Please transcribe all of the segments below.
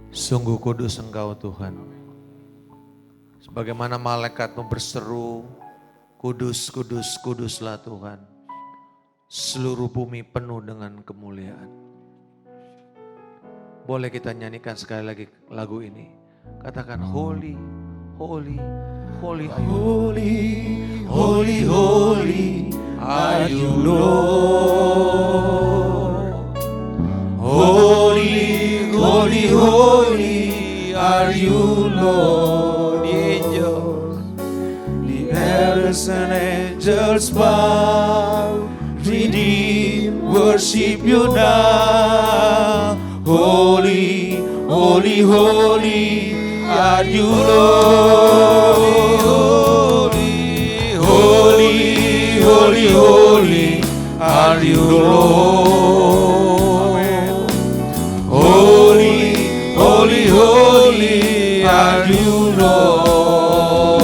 Sungguh kudus Engkau Tuhan. Sebagaimana malaikat-Mu berseru, kudus, kudus, kuduslah Tuhan. Seluruh bumi penuh dengan kemuliaan. Boleh kita nyanyikan sekali lagi lagu ini. Katakan holy, holy, holy are you. Holy, holy, holy are you, Lord. Holy, holy, holy are you, Lord. The elders and angels bow, redeem, worship you now. Holy, holy, holy are you, Lord. Holy, holy, holy are you, Lord. Holy, holy, holy are you, Lord.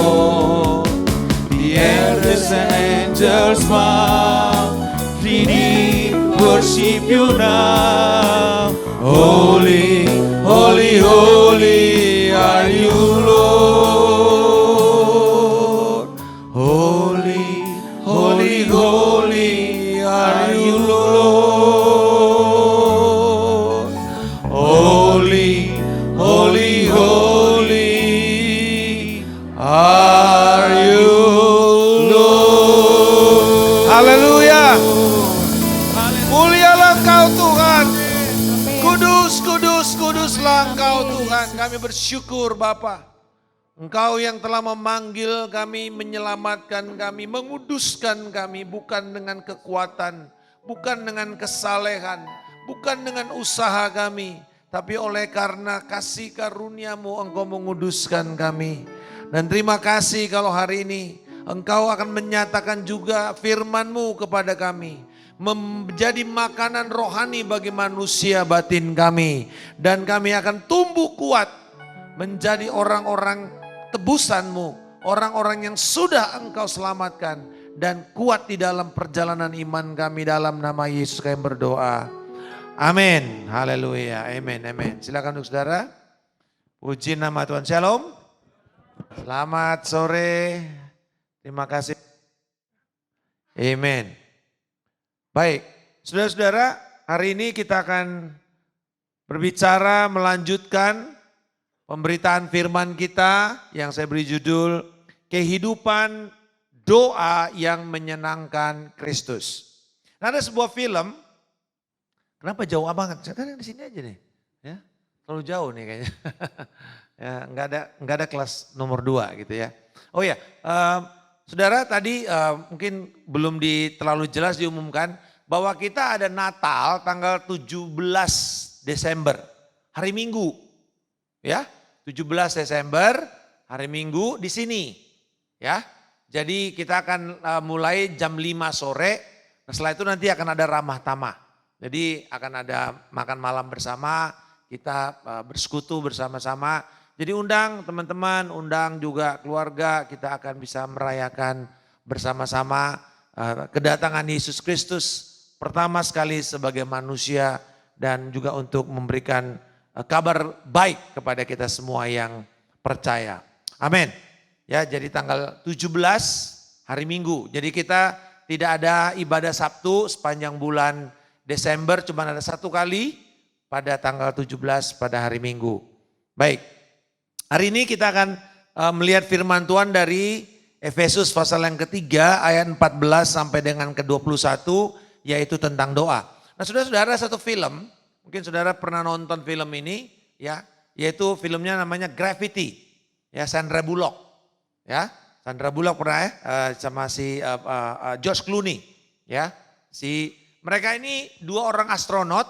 The elders and angels bow, redeem, worship you now. Holy, holy, holy are you, Lord. Holy, holy, holy are you, Lord. Holy, holy, holy are you, Lord. Haleluya. Mulialah Engkau Tuhan. Kudus, kudus, kuduslah Engkau Tuhan. Kami bersyukur Bapa. Engkau yang telah memanggil kami, menyelamatkan kami, menguduskan kami bukan dengan kekuatan, bukan dengan kesalehan, bukan dengan usaha kami, tapi oleh karena kasih karunia-Mu Engkau menguduskan kami. Dan terima kasih kalau hari ini Engkau akan menyatakan juga firman-Mu kepada kami, menjadi makanan rohani bagi manusia batin kami. Dan kami akan tumbuh kuat menjadi orang-orang tebusan-Mu, orang-orang yang sudah Engkau selamatkan. Dan kuat di dalam perjalanan iman kami, dalam nama Yesus kami berdoa. Amin, haleluya, amin, amin. Silakan untuk saudara. Puji nama Tuhan, shalom. Selamat sore, terima kasih. Amin. Baik, saudara-saudara, hari ini kita akan berbicara melanjutkan pemberitaan firman kita yang saya beri judul Kehidupan Doa yang Menyenangkan Kristus. Nah, ada sebuah film, kenapa jauh banget? Saya kan di sini aja nih, ya, terlalu jauh nih kayaknya. Ya, nggak ada kelas nomor 2 gitu ya. Oh ya, saudara tadi mungkin belum terlalu jelas diumumkan bahwa kita ada Natal tanggal 17 Desember, hari Minggu. Ya, 17 Desember, hari Minggu di sini. Ya, jadi kita akan mulai jam 5 sore, nah setelah itu nanti akan ada ramah tamah. Jadi akan ada makan malam bersama, kita bersekutu bersama-sama. Jadi undang teman-teman, undang juga keluarga, kita akan bisa merayakan bersama-sama kedatangan Yesus Kristus pertama sekali sebagai manusia dan juga untuk memberikan kabar baik kepada kita semua yang percaya. Amin. Ya, jadi tanggal 17 hari Minggu. Jadi kita tidak ada ibadah Sabtu sepanjang bulan Desember, cuma ada satu kali pada tanggal 17 pada hari Minggu. Baik. Hari ini kita akan melihat firman Tuhan dari Efesus pasal yang ketiga ayat 14 sampai dengan ke-21 yaitu tentang doa. Nah, saudara-saudara, satu film, mungkin saudara pernah nonton film ini ya, yaitu filmnya namanya Gravity. Ya, Sandra Bullock. Ya, Sandra Bullock pernah sama si George Clooney ya. Mereka ini dua orang astronot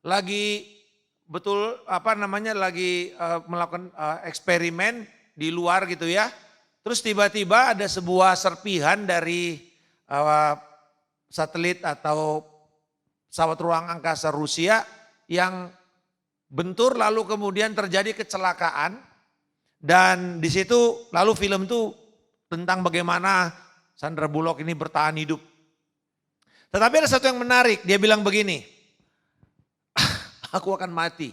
lagi lagi melakukan eksperimen di luar gitu ya. Terus tiba-tiba ada sebuah serpihan dari satelit atau pesawat ruang angkasa Rusia yang bentur lalu kemudian terjadi kecelakaan. Dan di situ lalu film itu tentang bagaimana Sandra Bullock ini bertahan hidup. Tetapi ada satu yang menarik, dia bilang begini, aku akan mati.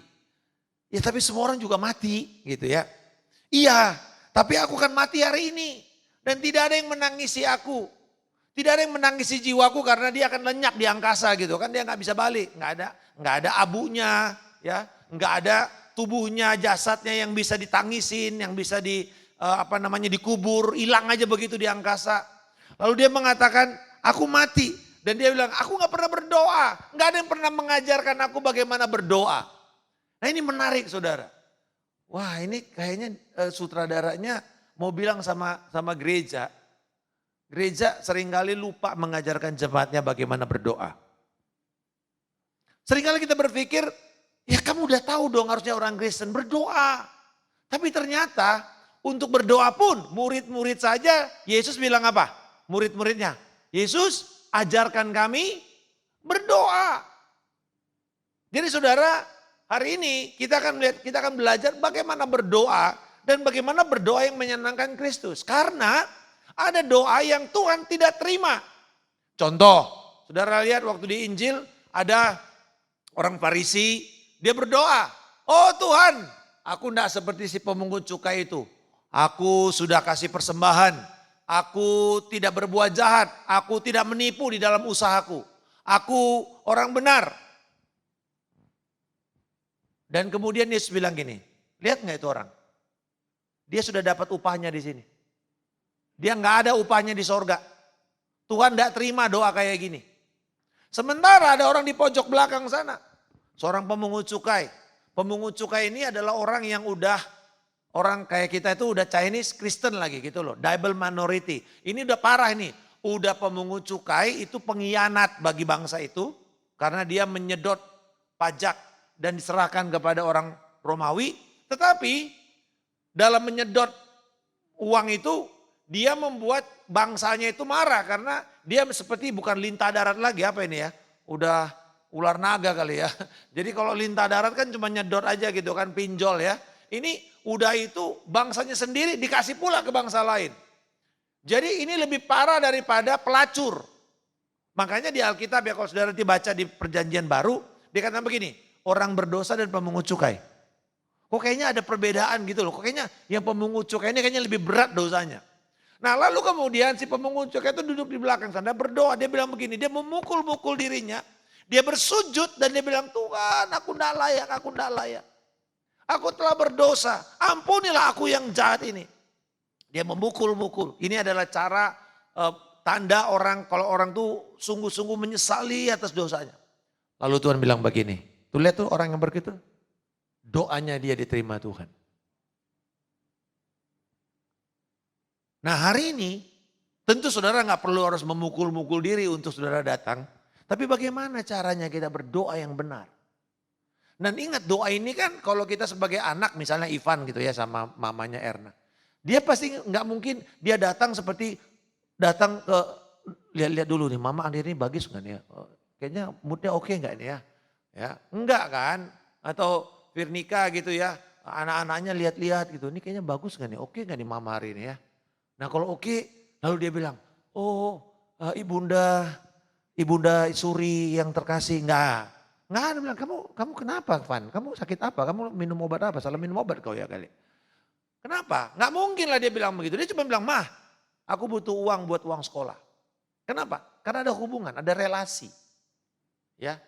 Ya tapi semua orang juga mati gitu ya. Iya, tapi aku akan mati hari ini. Dan tidak ada yang menangisi aku. Tidak ada yang menangisi jiwaku karena dia akan lenyap di angkasa gitu kan. Dia nggak bisa balik, nggak ada abunya, ya, nggak ada tubuhnya, jasadnya yang bisa ditangisin, yang bisa dikubur, hilang aja begitu di angkasa. Lalu dia mengatakan, aku mati. Dan dia bilang, aku nggak pernah berdoa. Nggak ada yang pernah mengajarkan aku bagaimana berdoa. Nah ini menarik saudara. Wah ini kayaknya sutradaranya mau bilang sama gereja. Gereja seringkali lupa mengajarkan jemaatnya bagaimana berdoa. Seringkali kita berpikir, ya kamu udah tahu dong harusnya orang Kristen berdoa. Tapi ternyata untuk berdoa pun murid-murid saja Yesus bilang apa? Murid-muridnya, Yesus ajarkan kami berdoa. Jadi saudara, hari ini kita akan belajar bagaimana berdoa dan bagaimana berdoa yang menyenangkan Kristus. Karena ada doa yang Tuhan tidak terima. Contoh, saudara lihat waktu di Injil ada orang Farisi, dia berdoa, oh Tuhan, aku tidak seperti si pemungut cukai itu. Aku sudah kasih persembahan, aku tidak berbuat jahat, aku tidak menipu di dalam usahaku. Aku orang benar. Dan kemudian Yesus bilang gini, lihat nggak itu orang? Dia sudah dapat upahnya di sini. Dia nggak ada upahnya di sorga. Tuhan tidak terima doa kayak gini. Sementara ada orang di pojok belakang sana. Seorang pemungut cukai. Pemungut cukai ini adalah orang yang orang kayak kita itu udah Chinese Kristen lagi gitu loh. Double minority. Ini udah parah ini. Udah pemungut cukai itu pengkhianat bagi bangsa itu. Karena dia menyedot pajak dan diserahkan kepada orang Romawi. Tetapi dalam menyedot uang itu dia membuat bangsanya itu marah karena dia seperti bukan lintah darat lagi, apa ini ya? Udah ular naga kali ya. Jadi kalau lintah darat kan cuma nyedot aja gitu kan, pinjol ya. Ini udah itu bangsanya sendiri dikasih pula ke bangsa lain. Jadi ini lebih parah daripada pelacur. Makanya di Alkitab ya kalau saudara dibaca di perjanjian baru, dikatakan begini, orang berdosa dan pemungut cukai. Kok kayaknya ada perbedaan gitu loh, kok kayaknya yang pemungut cukai ini kayaknya lebih berat dosanya. Nah lalu kemudian si pemungut cukai itu duduk di belakang sana berdoa. Dia bilang begini, dia memukul-mukul dirinya. Dia bersujud dan dia bilang, Tuhan aku tidak layak, aku tidak layak. Aku telah berdosa, ampunilah aku yang jahat ini. Dia memukul-mukul. Ini adalah cara tanda orang, kalau orang tuh sungguh-sungguh menyesali atas dosanya. Lalu Tuhan bilang begini, tuh lihat tuh orang yang begitu, doanya dia diterima Tuhan. Nah hari ini tentu saudara nggak perlu harus memukul-mukul diri untuk saudara datang. Tapi bagaimana caranya kita berdoa yang benar. Dan ingat doa ini kan kalau kita sebagai anak misalnya Ivan gitu ya sama mamanya Erna. Dia pasti nggak mungkin dia datang seperti datang ke lihat-lihat dulu nih mama hari ini bagus nggak nih ya. Kayaknya moodnya oke nggak nih ya. Ya enggak kan. Atau Firnika gitu ya anak-anaknya lihat-lihat gitu. Ini kayaknya bagus nggak nih oke nggak nih mama hari ini ya. Nah kalau oke, lalu dia bilang, oh ibunda Suri yang terkasih, enggak. Dia bilang, kamu kenapa Van? Kamu sakit apa? Kamu minum obat apa? Salah minum obat kau ya kali. Kenapa? Enggak mungkin lah dia bilang begitu. Dia cuma bilang, mah aku butuh uang buat uang sekolah. Kenapa? Karena ada hubungan, ada relasi. Ya.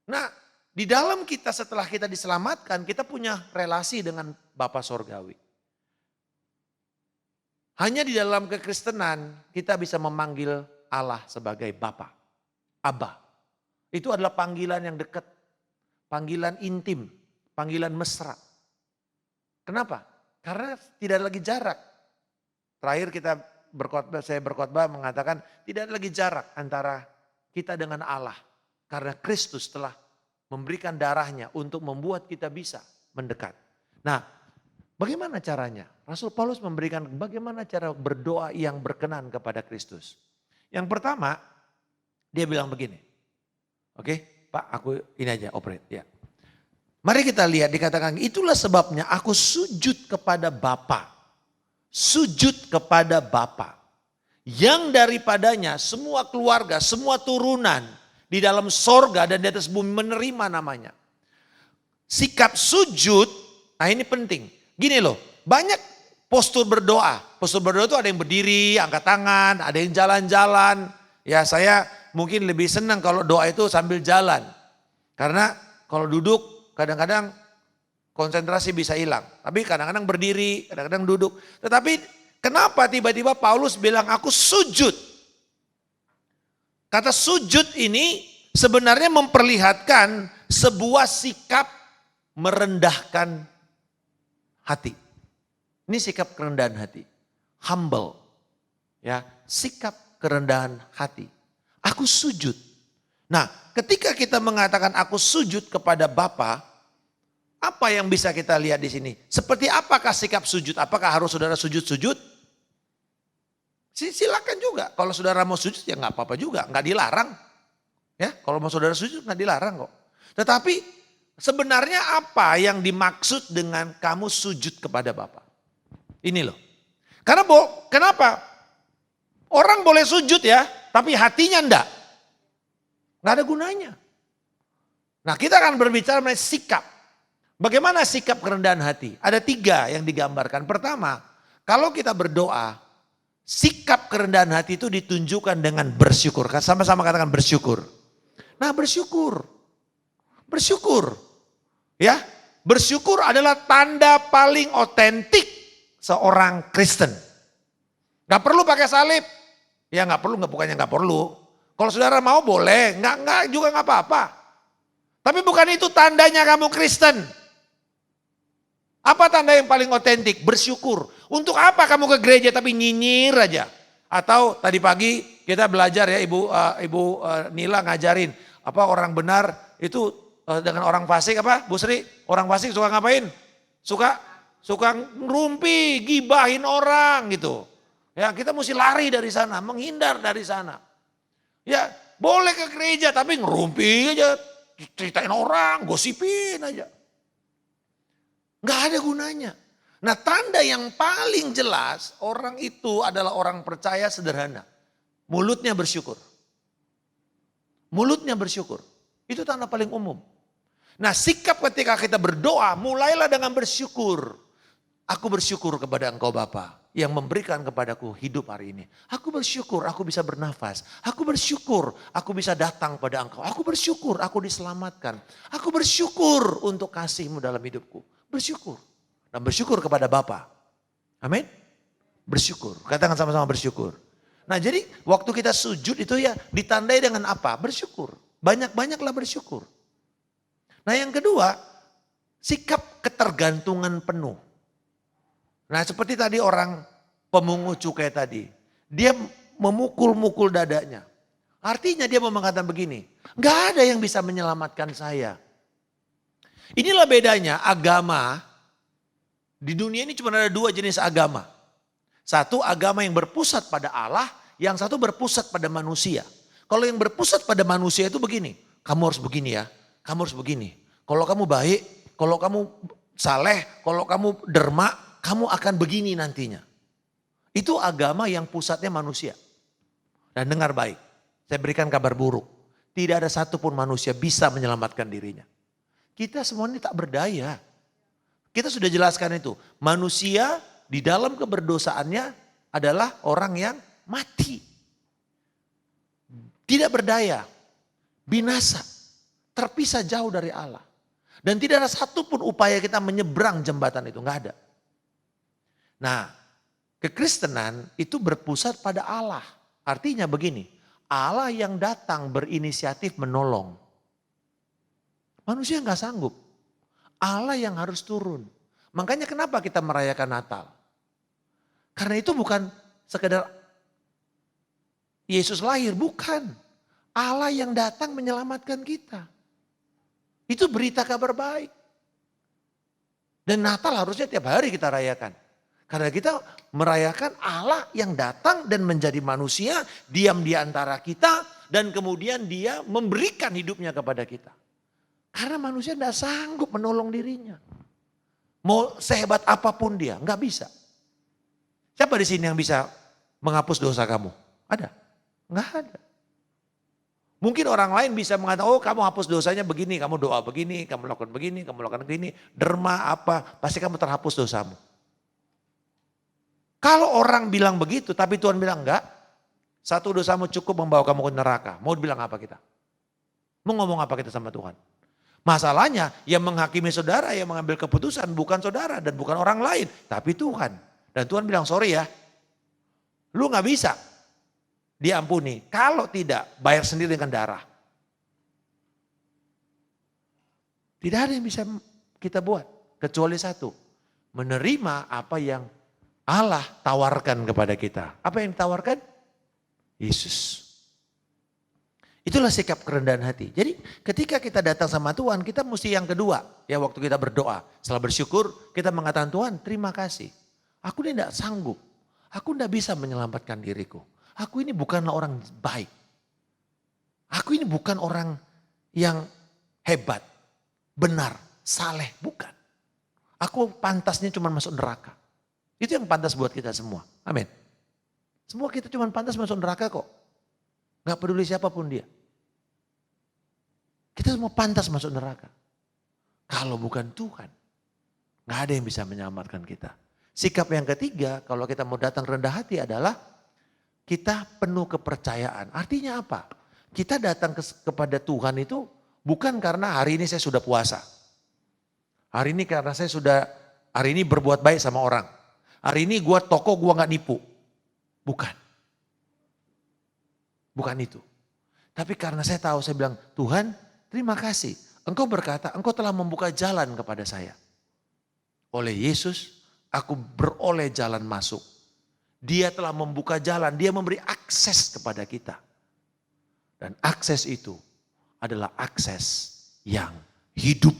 Nah di dalam kita setelah kita diselamatkan, kita punya relasi dengan Bapa Sorgawi. Hanya di dalam kekristenan kita bisa memanggil Allah sebagai Bapa, Abba. Itu adalah panggilan yang dekat, panggilan intim, panggilan mesra. Kenapa? Karena tidak lagi jarak. Terakhir saya berkhotbah mengatakan tidak lagi jarak antara kita dengan Allah. Karena Kristus telah memberikan darahnya untuk membuat kita bisa mendekat. Nah, bagaimana caranya? Rasul Paulus memberikan bagaimana cara berdoa yang berkenan kepada Kristus. Yang pertama, dia bilang begini. Oke, Pak, aku ini aja operate ya. Mari kita lihat dikatakan itulah sebabnya aku sujud kepada Bapa. Sujud kepada Bapa. Yang daripadanya semua keluarga, semua turunan di dalam sorga dan di atas bumi menerima namanya. Sikap sujud Nah ini penting. Gini loh, banyak postur berdoa. Postur berdoa itu ada yang berdiri, angkat tangan, ada yang jalan-jalan. Ya saya mungkin lebih senang kalau doa itu sambil jalan. Karena kalau duduk kadang-kadang konsentrasi bisa hilang. Tapi kadang-kadang berdiri, kadang-kadang duduk. Tetapi kenapa tiba-tiba Paulus bilang aku sujud? Kata sujud ini sebenarnya memperlihatkan sebuah sikap merendahkan hati. Ini sikap kerendahan hati. Humble. Ya, sikap kerendahan hati. Aku sujud. Nah, ketika kita mengatakan aku sujud kepada Bapa, apa yang bisa kita lihat di sini? Seperti apakah sikap sujud? Apakah harus saudara sujud-sujud? Silakan juga. Kalau saudara mau sujud ya nggak apa-apa juga, nggak dilarang. Ya, kalau mau saudara sujud nggak dilarang kok. Tetapi sebenarnya apa yang dimaksud dengan kamu sujud kepada Bapa? Ini loh. Karena kenapa? Orang boleh sujud ya, tapi hatinya enggak. Nggak ada gunanya. Nah kita akan berbicara mengenai sikap. Bagaimana sikap kerendahan hati? Ada 3 yang digambarkan. Pertama, kalau kita berdoa, sikap kerendahan hati itu ditunjukkan dengan bersyukur. Sama-sama katakan bersyukur. Nah bersyukur. Bersyukur. Ya, bersyukur adalah tanda paling otentik seorang Kristen. Gak perlu pakai salib. Ya gak perlu, bukannya gak perlu. Kalau saudara mau boleh, enggak juga gak apa-apa. Tapi bukan itu tandanya kamu Kristen. Apa tanda yang paling otentik? Bersyukur. Untuk apa kamu ke gereja tapi nyinyir aja? Atau tadi pagi kita belajar ya Ibu Nila ngajarin. Apa orang benar itu dengan orang fasik apa Bu Sri? Orang fasik suka ngapain? Suka ngerumpi, gibahin orang gitu. Ya kita mesti lari dari sana, menghindar dari sana. Ya boleh ke gereja tapi ngerumpi aja. Ceritain orang, gosipin aja. Nggak ada gunanya. Nah tanda yang paling jelas orang itu adalah orang percaya sederhana. Mulutnya bersyukur. Mulutnya bersyukur. Itu tanda paling umum. Nah sikap ketika kita berdoa mulailah dengan bersyukur. Aku bersyukur kepada Engkau Bapa yang memberikan kepadaku hidup hari ini. Aku bersyukur aku bisa bernafas. Aku bersyukur aku bisa datang pada Engkau. Aku bersyukur aku diselamatkan. Aku bersyukur untuk kasih-Mu dalam hidupku. Bersyukur. Dan bersyukur kepada Bapa. Amin. Bersyukur. Katakan sama-sama bersyukur. Nah jadi waktu kita sujud itu ya ditandai dengan apa? Bersyukur. Banyak-banyaklah bersyukur. Nah yang kedua, sikap ketergantungan penuh. Nah seperti tadi orang pemungut cukai tadi. Dia memukul-mukul dadanya. Artinya dia mau mengatakan begini. Gak ada yang bisa menyelamatkan saya. Inilah bedanya agama. Di dunia ini cuma ada 2 jenis agama. Satu agama yang berpusat pada Allah. Yang satu berpusat pada manusia. Kalau yang berpusat pada manusia itu begini. Kamu harus begini ya. Kamu harus begini. Kalau kamu baik. Kalau kamu saleh. Kalau kamu derma. Kamu akan begini nantinya. Itu agama yang pusatnya manusia. Dan dengar baik. Saya berikan kabar buruk. Tidak ada satupun manusia bisa menyelamatkan dirinya. Kita semua ini tak berdaya. Kita sudah jelaskan itu. Manusia di dalam keberdosaannya adalah orang yang mati. Tidak berdaya. Binasa. Terpisah jauh dari Allah. Dan tidak ada satupun upaya kita menyeberang jembatan itu. Enggak ada. Nah, kekristenan itu berpusat pada Allah. Artinya begini, Allah yang datang berinisiatif menolong. Manusia nggak sanggup. Allah yang harus turun. Makanya kenapa kita merayakan Natal? Karena itu bukan sekedar Yesus lahir, bukan. Allah yang datang menyelamatkan kita. Itu berita kabar baik. Dan Natal harusnya tiap hari kita rayakan. Karena kita merayakan Allah yang datang dan menjadi manusia, diam di antara kita, dan kemudian dia memberikan hidupnya kepada kita. Karena manusia tidak sanggup menolong dirinya. Mau sehebat apapun dia, nggak bisa. Siapa di sini yang bisa menghapus dosa kamu? Ada? Nggak ada. Mungkin orang lain bisa mengatakan, oh kamu hapus dosanya begini, kamu doa begini, kamu lakukan begini, kamu lakukan begini, derma apa, pasti kamu terhapus dosamu. Kalau orang bilang begitu, tapi Tuhan bilang enggak, satu dosamu cukup membawa kamu ke neraka. Mau bilang apa kita? Mau ngomong apa kita sama Tuhan? Masalahnya yang menghakimi saudara, yang mengambil keputusan bukan saudara dan bukan orang lain, tapi Tuhan. Dan Tuhan bilang, sorry ya, lu gak bisa diampuni. Kalau tidak, bayar sendiri dengan darah. Tidak ada yang bisa kita buat, kecuali satu. Menerima apa yang Allah tawarkan kepada kita. Apa yang ditawarkan? Yesus. Itulah sikap kerendahan hati. Jadi ketika kita datang sama Tuhan, kita mesti yang kedua. Ya waktu kita berdoa, setelah bersyukur, kita mengatakan, Tuhan terima kasih. Aku ini tidak sanggup. Aku tidak bisa menyelamatkan diriku. Aku ini bukanlah orang baik. Aku ini bukan orang yang hebat, benar, saleh, bukan. Aku pantasnya cuma masuk neraka. Itu yang pantas buat kita semua. Amin. Semua kita cuma pantas masuk neraka kok. Gak peduli siapapun dia. Kita semua pantas masuk neraka. Kalau bukan Tuhan, gak ada yang bisa menyelamatkan kita. Sikap yang ketiga, kalau kita mau datang rendah hati adalah kita penuh kepercayaan. Artinya apa? Kita datang kepada Tuhan itu bukan karena hari ini saya sudah puasa. Hari ini karena saya hari ini berbuat baik sama orang. Hari ini gua gak nipu. Bukan. Bukan itu. Tapi karena saya tahu, saya bilang, Tuhan terima kasih. Engkau berkata, engkau telah membuka jalan kepada saya. Oleh Yesus, aku beroleh jalan masuk. Dia telah membuka jalan, dia memberi akses kepada kita. Dan akses itu adalah akses yang hidup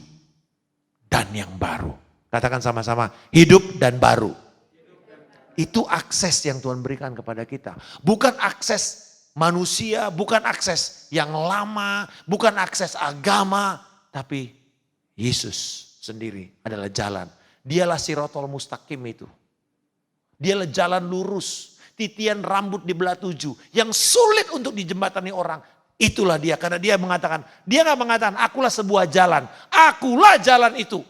dan yang baru. Katakan sama-sama, hidup dan baru. Itu akses yang Tuhan berikan kepada kita. Bukan akses manusia, bukan akses yang lama, bukan akses agama. Tapi Yesus sendiri adalah jalan. Dialah sirotol mustaqim itu. Dialah jalan lurus, titian rambut di belah 7. Yang sulit untuk dijembatani orang. Itulah dia, karena dia mengatakan, dia gak mengatakan akulah sebuah jalan. Akulah jalan itu.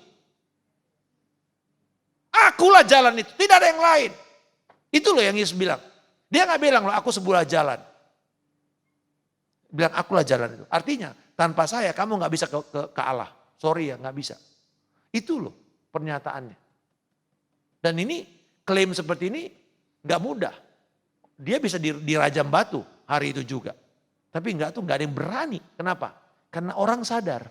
Akulah jalan itu, tidak ada yang lain. Itu loh yang Yesus bilang. Dia gak bilang loh aku sebuah jalan. Bilang akulah jalan itu. Artinya tanpa saya kamu gak bisa ke Allah. Sorry ya gak bisa. Itu loh pernyataannya. Dan ini klaim seperti ini gak mudah. Dia bisa dirajam batu hari itu juga. Tapi gak ada yang berani. Kenapa? Karena orang sadar.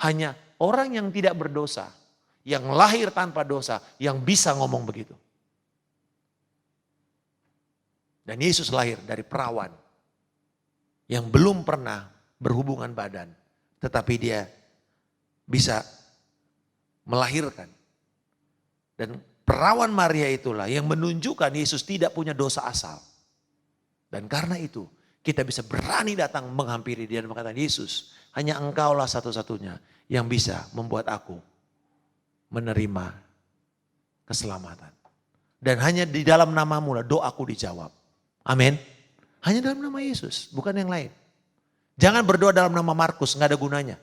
Hanya orang yang tidak berdosa. Yang lahir tanpa dosa. Yang bisa ngomong begitu. Dan Yesus lahir dari perawan yang belum pernah berhubungan badan. Tetapi dia bisa melahirkan. Dan perawan Maria itulah yang menunjukkan Yesus tidak punya dosa asal. Dan karena itu kita bisa berani datang menghampiri dia dan mengatakan, Yesus hanya engkaulah satu-satunya yang bisa membuat aku menerima keselamatan. Dan hanya di dalam namamu lah doaku dijawab. Amin. Hanya dalam nama Yesus, bukan yang lain. Jangan berdoa dalam nama Markus, nggak ada gunanya.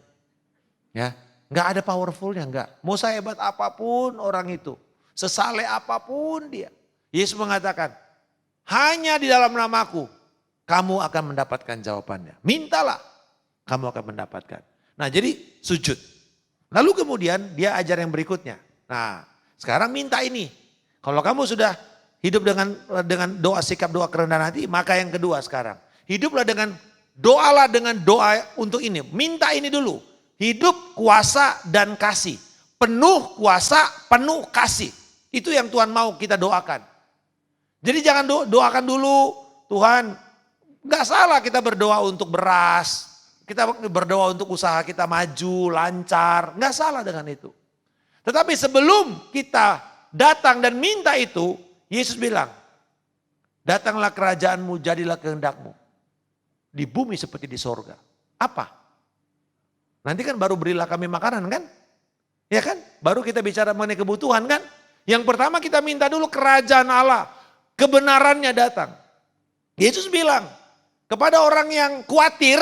Ya, nggak ada powerfulnya, nggak. Mau sehebat apapun orang itu, sesaleh apapun dia. Yesus mengatakan, hanya di dalam namaku, kamu akan mendapatkan jawabannya. Mintalah, kamu akan mendapatkan. Nah jadi sujud. Lalu kemudian dia ajar yang berikutnya. Nah sekarang minta ini. Kalau kamu sudah hidup dengan doa, sikap doa kerendahan hati, maka yang kedua sekarang. Hiduplah doalah dengan doa untuk ini. Minta ini dulu. Hidup, kuasa, dan kasih. Penuh kuasa, penuh kasih. Itu yang Tuhan mau kita doakan. Jadi jangan doakan dulu, Tuhan, gak salah kita berdoa untuk beras. Kita berdoa untuk usaha kita maju, lancar. Gak salah dengan itu. Tetapi sebelum kita datang dan minta itu, Yesus bilang, datanglah kerajaanmu, jadilah kehendakmu. Di bumi seperti di sorga. Apa? Nanti kan baru berilah kami makanan kan? Ya kan? Baru kita bicara mengenai kebutuhan kan? Yang pertama kita minta dulu kerajaan Allah. Kebenarannya datang. Yesus bilang, Kepada orang yang khawatir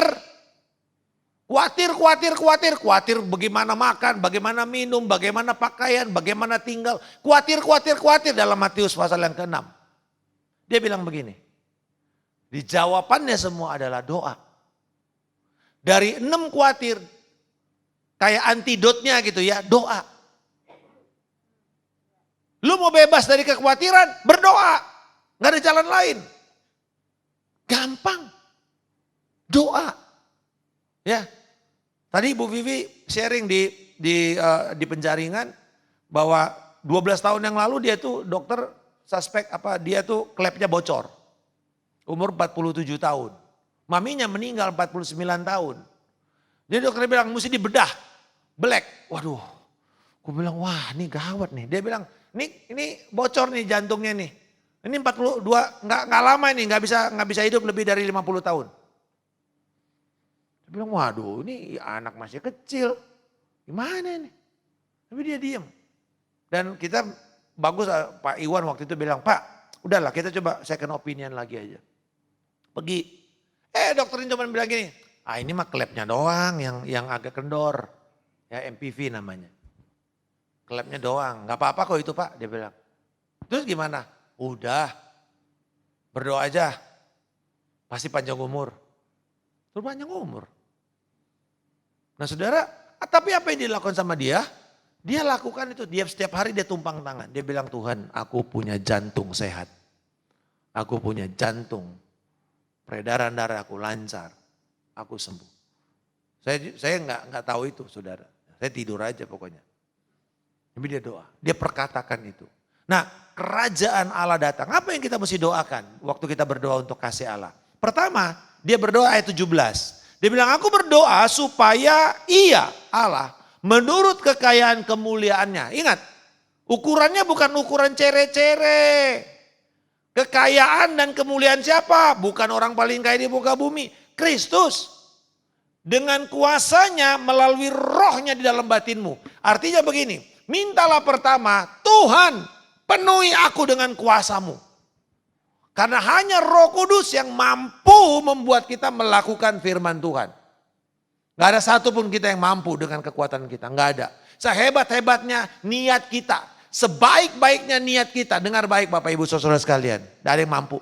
bagaimana makan, bagaimana minum, bagaimana pakaian, bagaimana tinggal. Khawatir dalam Matius pasal yang ke-6. Dia bilang begini, di jawabannya semua adalah doa. Dari 6 khawatir, kayak antidotnya gitu ya, doa. Lu mau bebas dari kekhawatiran, berdoa. Gak ada jalan lain. Gampang. Doa. Ya. Tadi Bu Vivi sharing di penjaringan bahwa 12 tahun yang lalu dia tuh dokter suspek dia tuh klepnya bocor. Umur 47 tahun. Maminya meninggal 49 tahun. Jadi dokter bilang mesti dibedah. Black. Waduh. Gue bilang wah ini gawat nih. Dia bilang ini bocor nih jantungnya nih. Ini 42 nggak lama ini nggak bisa hidup lebih dari 50 tahun. Dia bilang waduh ini anak masih kecil. Gimana ini? Tapi dia diam. Dan kita bagus Pak Iwan waktu itu bilang Pak udahlah kita coba second opinion lagi aja. Pergi. Dokter ini cuma bilang gini. Ini mah klepnya doang yang agak kendor. Ya MPV namanya. Klepnya doang, gak apa-apa kok itu Pak, dia bilang. Terus gimana? Udah, berdoa aja, pasti panjang umur. Terus panjang umur. Nah saudara, tapi apa yang dilakukan sama dia? Dia lakukan itu, dia setiap hari dia tumpang tangan. Dia bilang Tuhan aku punya jantung sehat. Aku punya jantung, peredaran darah aku lancar, aku sembuh. Saya nggak tahu itu saudara, saya tidur aja pokoknya. Tapi dia doa, dia perkatakan itu. Nah kerajaan Allah datang, apa yang kita mesti doakan waktu kita berdoa untuk kasih Allah? Pertama, dia berdoa ayat 17. Dia bilang aku berdoa supaya Allah menurut kekayaan kemuliaannya. Ingat, ukurannya bukan ukuran cere-cere. Kekayaan dan kemuliaan siapa? Bukan orang paling kaya di muka bumi. Kristus. Dengan kuasanya melalui rohnya di dalam batinmu. Artinya begini. Mintalah pertama, Tuhan penuhi aku dengan kuasamu. Karena hanya Roh Kudus yang mampu membuat kita melakukan firman Tuhan. Gak ada satupun kita yang mampu dengan kekuatan kita, gak ada. Sehebat-hebatnya niat kita, sebaik-baiknya niat kita, dengar baik Bapak Ibu Saudara sekalian, gak ada yang mampu.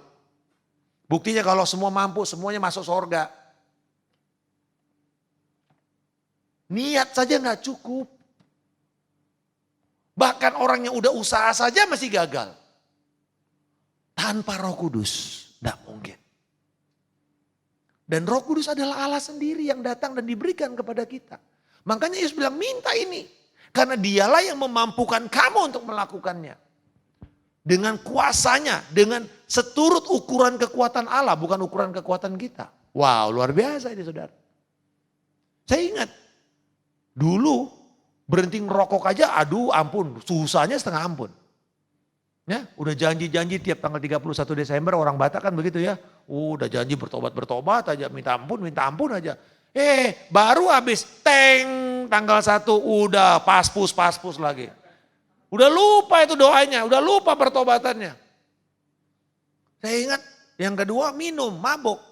Buktinya kalau semua mampu, semuanya masuk surga. Niat saja gak cukup. Bahkan orang yang udah usaha saja masih gagal. Tanpa Roh Kudus, tidak mungkin. Dan Roh Kudus adalah Allah sendiri yang datang dan diberikan kepada kita. Makanya Yesus bilang minta ini. Karena dialah yang memampukan kamu untuk melakukannya. Dengan kuasanya, dengan seturut ukuran kekuatan Allah, bukan ukuran kekuatan kita. Wow, luar biasa ini saudara. Saya ingat, dulu berhenti ngerokok aja, aduh ampun, susahnya setengah ampun. Ya, udah janji-janji tiap tanggal 31 Desember orang Batak kan begitu ya. Udah janji bertobat aja, minta ampun aja. Baru habis tanggal 1 udah paspus lagi. Udah lupa itu doanya, udah lupa pertobatannya. Saya ingat yang kedua minum, mabuk.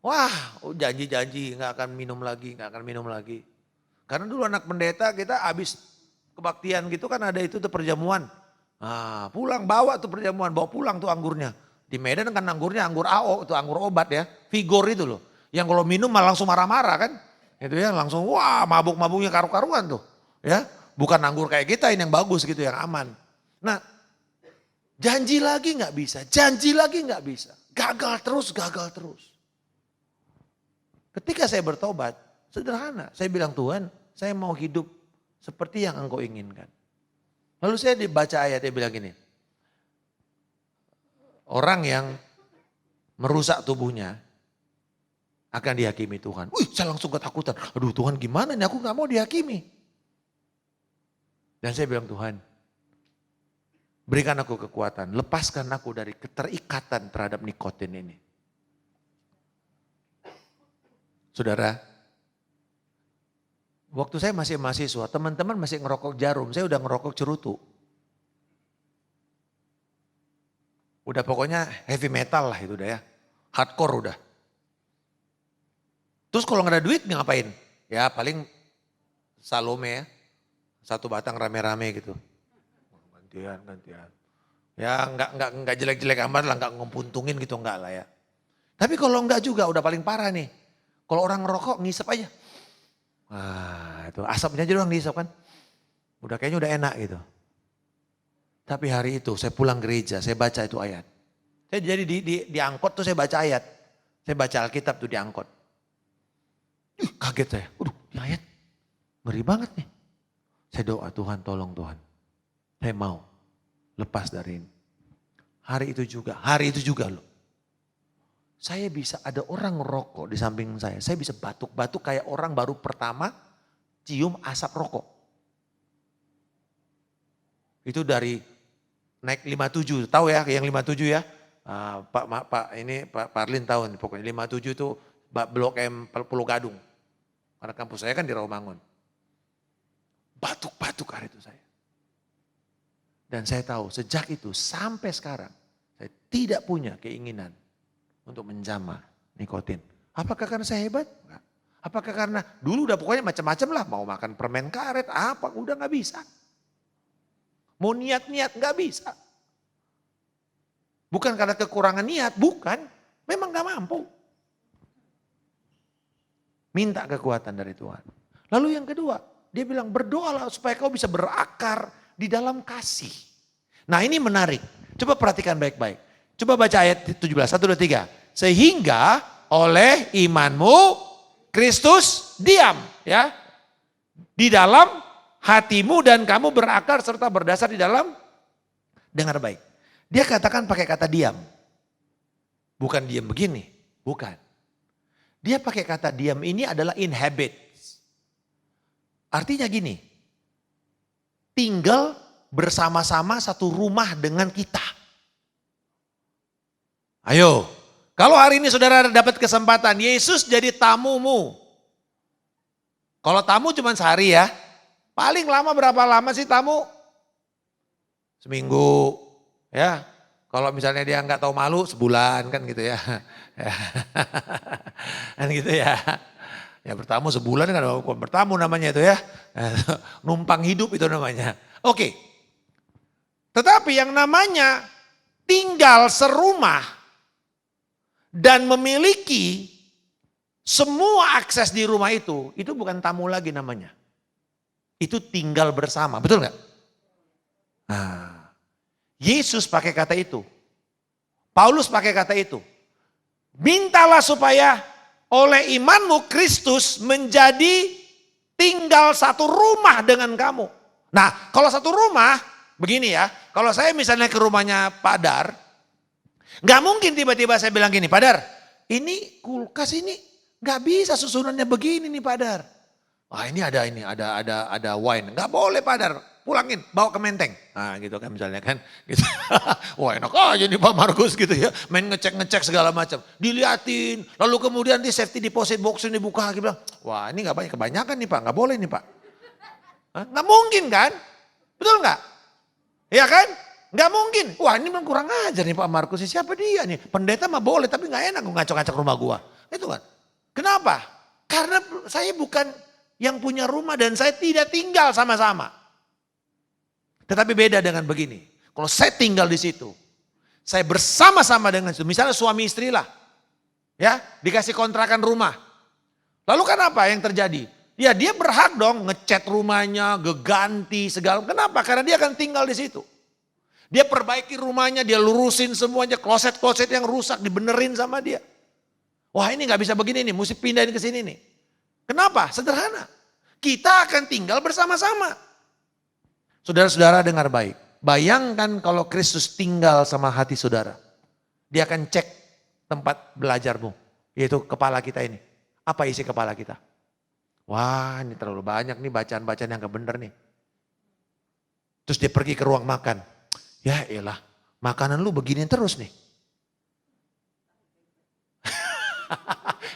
Wah, janji-janji nggak akan minum lagi. Karena dulu anak pendeta kita habis kebaktian gitu kan ada itu tuh perjamuan. Nah, pulang bawa tuh perjamuan, bawa pulang tuh anggurnya. Di Medan kan anggurnya anggur AO, itu anggur obat ya. Vigor itu loh. Yang kalau minum malah langsung marah-marah kan. Itu ya langsung wah mabuk-mabuknya karu-karuan tuh. Ya, bukan anggur kayak kita ini yang bagus gitu, yang aman. Nah, janji lagi nggak bisa. Gagal terus. Ketika saya bertobat, sederhana. Saya bilang Tuhan, saya mau hidup seperti yang Engkau inginkan. Lalu saya dibaca ayat, dia bilang gini. Orang yang merusak tubuhnya akan dihakimi Tuhan. Saya langsung ketakutan. Aduh Tuhan gimana nih, aku gak mau dihakimi. Dan saya bilang Tuhan, berikan aku kekuatan. Lepaskan aku dari keterikatan terhadap nikotin ini. Saudara, waktu saya masih mahasiswa, teman-teman masih ngerokok jarum, saya udah ngerokok cerutu. Udah pokoknya heavy metal lah itu udah ya. Hardcore udah. Terus kalau nggak ada duit ngapain? Ya paling Salome ya. Satu batang rame-rame gitu. Gantian. Ya nggak jelek-jelek amat lah, nggak ngepuntungin gitu enggak lah ya. Tapi kalau enggak juga udah paling parah nih. Kalau orang ngerokok ngisep aja. Wah itu asapnya aja doang dihisap kan. Udah kayaknya udah enak gitu. Tapi hari itu saya pulang gereja, saya baca itu ayat. Saya jadi di angkot tuh saya baca ayat. Saya baca Alkitab tuh di angkot. Kaget saya. Ini ayat ngeri banget nih. Saya doa Tuhan tolong Tuhan. Saya mau lepas dari ini. Hari itu juga loh. Saya bisa ada orang ngerokok di samping saya. Saya bisa batuk-batuk kayak orang baru pertama cium asap rokok. Itu dari naik 57, tahu ya yang 57 ya? Pak Parlin tahu nih, pokoknya 57 itu Blok M Pulau Gadung. Karena kampus saya kan di Rawamangun. Batuk-batuk hari itu saya. Dan saya tahu sejak itu sampai sekarang saya tidak punya keinginan untuk menjamah nikotin. Apakah karena saya hebat? Enggak. Apakah karena dulu udah pokoknya macam-macam lah. Mau makan permen karet, apa udah gak bisa. Mau niat-niat gak bisa. Bukan karena kekurangan niat, bukan. Memang gak mampu. Minta kekuatan dari Tuhan. Lalu yang kedua, dia bilang berdoalah supaya kau bisa berakar di dalam kasih. Nah ini menarik. Coba perhatikan baik-baik. Coba baca ayat 17, 1, 2, 3. Sehingga oleh imanmu Kristus diam ya di dalam hatimu dan kamu berakar serta berdasar di dalam, dengar baik. Dia katakan pakai kata diam. Bukan diam begini, bukan. Dia pakai kata diam ini adalah inhabit. Artinya gini, tinggal bersama-sama satu rumah dengan kita. Ayo, kalau hari ini saudara dapat kesempatan, Yesus jadi tamumu. Kalau tamu cuma sehari ya, paling lama berapa lama sih tamu? Seminggu, ya. Kalau misalnya dia nggak tahu malu, sebulan kan gitu ya. Kan gitu ya. Ya bertamu sebulan kan bertamu namanya itu ya. Numpang hidup itu namanya. Oke. Tetapi yang namanya tinggal serumah dan memiliki semua akses di rumah itu bukan tamu lagi namanya. Itu tinggal bersama, betul nggak? Nah, Yesus pakai kata itu. Paulus pakai kata itu. Mintalah supaya oleh imanmu Kristus menjadi tinggal satu rumah dengan kamu. Nah kalau satu rumah begini ya. Kalau saya misalnya ke rumahnya Pak Dar. Gak mungkin tiba-tiba saya bilang gini, Pak Dar ini kulkas ini gak bisa susunannya begini nih Pak Dar. Wah ini ada wine. Gak boleh Pak Dar. Pulangin, bawa ke Menteng. Nah gitu kan misalnya kan. Gitu. Wah enak aja nih Pak Markus gitu ya. Main ngecek-ngecek segala macam. Diliatin. Lalu kemudian di safety deposit box ini dibuka. Dia bilang, wah ini gak banyak. Kebanyakan nih Pak. Gak boleh nih Pak. Hah? Gak mungkin kan? Betul gak? Iya kan? Gak mungkin. Wah ini memang kurang ajar nih Pak Markus. Siapa dia nih? Pendeta mah boleh tapi gak enak ngacok-ngacok rumah gua. Itu kan. Kenapa? Karena saya bukan yang punya rumah dan saya tidak tinggal sama-sama. Tetapi beda dengan begini. Kalau saya tinggal di situ, saya bersama-sama dengan itu. Misalnya suami istri lah. Ya, dikasih kontrakan rumah. Lalu kan apa yang terjadi? Ya dia berhak dong ngecat rumahnya, geganti segala. Kenapa? Karena dia akan tinggal di situ. Dia perbaiki rumahnya, dia lurusin semuanya. Kloset-kloset yang rusak dibenerin sama dia. Wah ini gak bisa begini nih, mesti pindahin ke sini nih. Kenapa? Sederhana. Kita akan tinggal bersama-sama. Saudara-saudara dengar baik. Bayangkan kalau Kristus tinggal sama hati saudara. Dia akan cek tempat belajarmu. Yaitu kepala kita ini. Apa isi kepala kita? Wah ini terlalu banyak nih bacaan-bacaan yang gak bener nih. Terus dia pergi ke ruang makan. Ya elah makanan lu begini terus nih.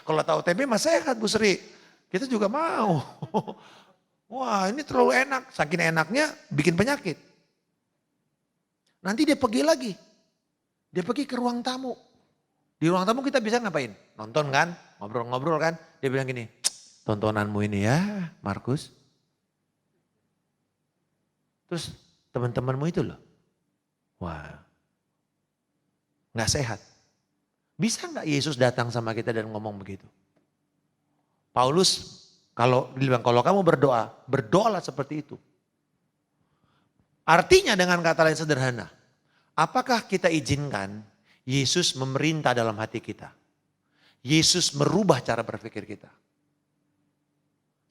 Kalau tahu tempe mah sehat Bu Sri. Kita juga mau. Wah ini terlalu enak, saking enaknya bikin penyakit. Nanti dia pergi lagi, dia pergi ke ruang tamu. Di ruang tamu kita bisa ngapain? Nonton kan, ngobrol-ngobrol kan. Dia bilang gini, tontonanmu ini ya Markus. Terus teman-temanmu itu loh. Wah, gak sehat. Bisa gak Yesus datang sama kita dan ngomong begitu? Paulus kalau bilang, kalau kamu berdoa, berdoalah seperti itu. Artinya dengan kata lain sederhana, apakah kita izinkan Yesus memerintah dalam hati kita? Yesus merubah cara berpikir kita.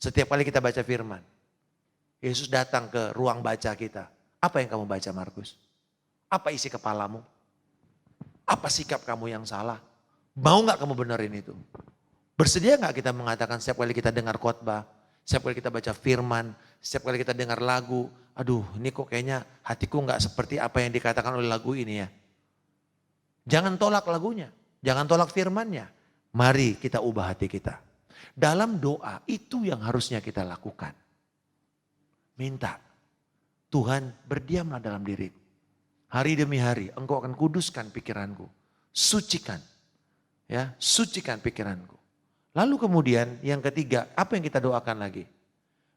Setiap kali kita baca firman, Yesus datang ke ruang baca kita. Apa yang kamu baca Markus? Apa isi kepalamu? Apa sikap kamu yang salah? Mau gak kamu benerin itu? Bersedia gak kita mengatakan setiap kali kita dengar khotbah, setiap kali kita baca firman, setiap kali kita dengar lagu, aduh ini kok kayaknya hatiku gak seperti apa yang dikatakan oleh lagu ini ya. Jangan tolak lagunya, jangan tolak firmannya. Mari kita ubah hati kita. Dalam doa itu yang harusnya kita lakukan. Minta, Tuhan berdiamlah dalam diriku. Hari demi hari engkau akan kuduskan pikiranku. Sucikan, ya, sucikan pikiranku. Lalu kemudian yang ketiga, apa yang kita doakan lagi?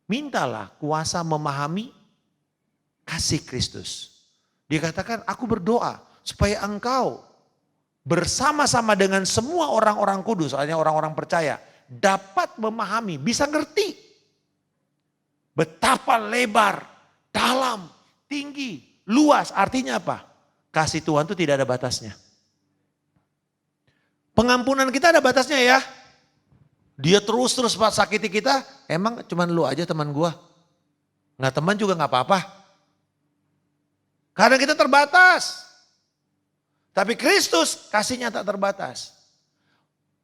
Mintalah kuasa memahami kasih Kristus. Dia katakan, aku berdoa supaya engkau bersama-sama dengan semua orang-orang kudus, soalnya orang-orang percaya, dapat memahami, bisa ngerti betapa lebar, dalam, tinggi, luas. Artinya apa? Kasih Tuhan itu tidak ada batasnya. Pengampunan kita ada batasnya ya. Dia terus sakiti kita, emang cuman lu aja teman gua. Nggak teman juga nggak apa-apa. Karena kita terbatas. Tapi Kristus kasihnya tak terbatas.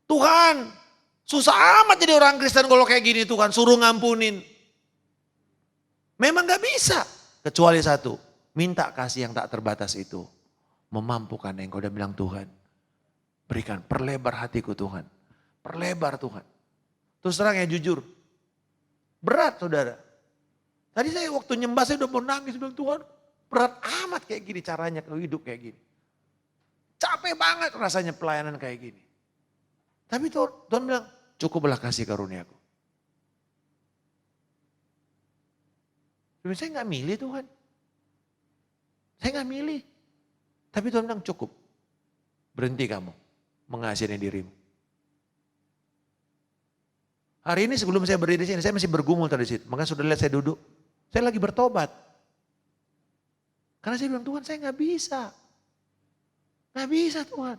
Tuhan, susah amat jadi orang Kristen kalau kayak gini Tuhan, suruh ngampunin. Memang gak bisa. Kecuali satu, minta kasih yang tak terbatas itu. Memampukan engkau dan bilang Tuhan, berikan perlebar hatiku Tuhan. Perlebar Tuhan. Terus terang ya jujur, berat saudara. Tadi saya waktu nyembah saya udah mau nangis, bilang Tuhan berat amat kayak gini caranya kalau hidup kayak gini. Capek banget rasanya pelayanan kayak gini. Tapi Tuhan bilang, cukuplah kasih karuniaku. Saya gak milih Tuhan. Saya gak milih. Tapi Tuhan bilang cukup. Berhenti kamu mengasihani dirimu. Hari ini sebelum saya berdiri di sini, saya masih bergumul tadi situ. Makanya sudah lihat saya duduk. Saya lagi bertobat. Karena saya bilang, Tuhan saya gak bisa. Gak bisa Tuhan.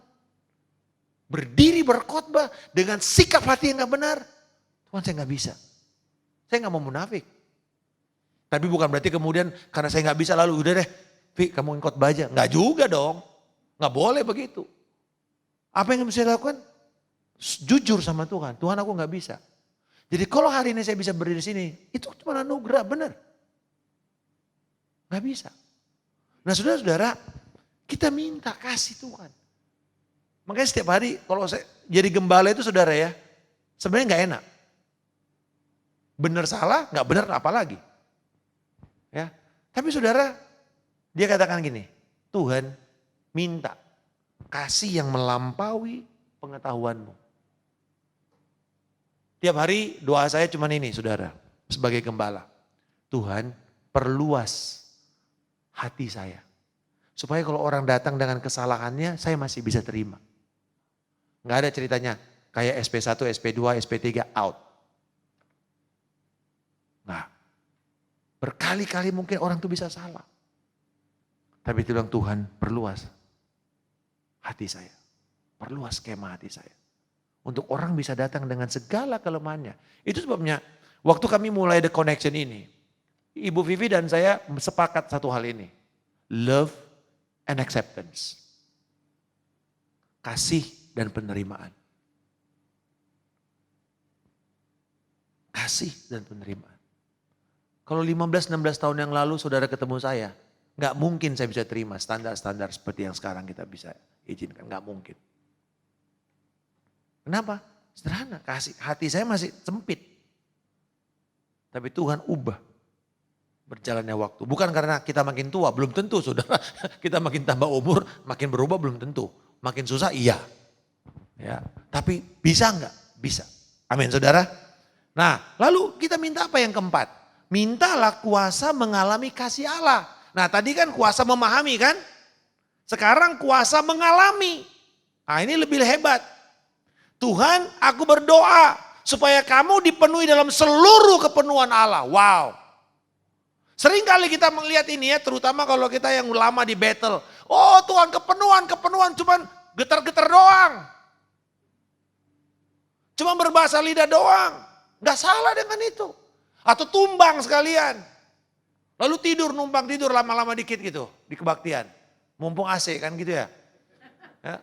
Berdiri berkhotbah dengan sikap hati yang gak benar. Tuhan saya gak bisa. Saya gak mau munafik. Tapi bukan berarti kemudian karena saya gak bisa lalu udah deh. Vi kamu khotbah aja. Gak juga dong. Gak boleh begitu. Apa yang bisa saya lakukan? Jujur sama Tuhan. Tuhan aku gak bisa. Jadi kalau hari ini saya bisa berdiri di sini. Itu cuma anugerah benar. Gak bisa. Nah saudara-saudara. Kita minta kasih Tuhan. Makanya setiap hari kalau saya jadi gembala itu saudara ya. Sebenarnya gak enak. Benar salah, gak benar apalagi. Ya, tapi saudara dia katakan gini. Tuhan minta kasih yang melampaui pengetahuanmu. Tiap hari doa saya cuma ini saudara. Sebagai gembala. Tuhan perluas hati saya. Supaya kalau orang datang dengan kesalahannya, saya masih bisa terima. Nggak ada ceritanya kayak SP1, SP2, SP3 out. Nah, berkali-kali mungkin orang tuh bisa salah. Tapi itu bilang Tuhan perluas hati saya. Perluas skema hati saya. Untuk orang bisa datang dengan segala kelemahannya. Itu sebabnya waktu kami mulai The Connection ini, Ibu Vivi dan saya sepakat satu hal ini. Love and acceptance. Kasih dan penerimaan. Kasih dan penerimaan. Kalau 15-16 tahun yang lalu saudara ketemu saya, gak mungkin saya bisa terima standar-standar seperti yang sekarang kita bisa izinkan. Gak mungkin. Kenapa? Sederhana, kasih. Hati saya masih sempit. Tapi Tuhan ubah berjalannya waktu. Bukan karena kita makin tua, belum tentu saudara. Kita makin tambah umur, makin berubah belum tentu. Makin susah iya. Ya, tapi bisa enggak? Bisa. Amin saudara. Nah lalu kita minta apa yang keempat? Mintalah kuasa mengalami kasih Allah. Nah tadi kan kuasa memahami kan? Sekarang kuasa mengalami. Nah ini lebih hebat. Tuhan, aku berdoa supaya kamu dipenuhi dalam seluruh kepenuhan Allah. Wow. Sering kali kita melihat ini ya, terutama kalau kita yang lama di battle. Oh Tuhan kepenuhan, cuman getar-getar doang. Cuma berbahasa lidah doang. Gak salah dengan itu. Atau tumbang sekalian. Lalu numpang tidur lama-lama dikit gitu di kebaktian. Mumpung AC kan gitu ya. Ya.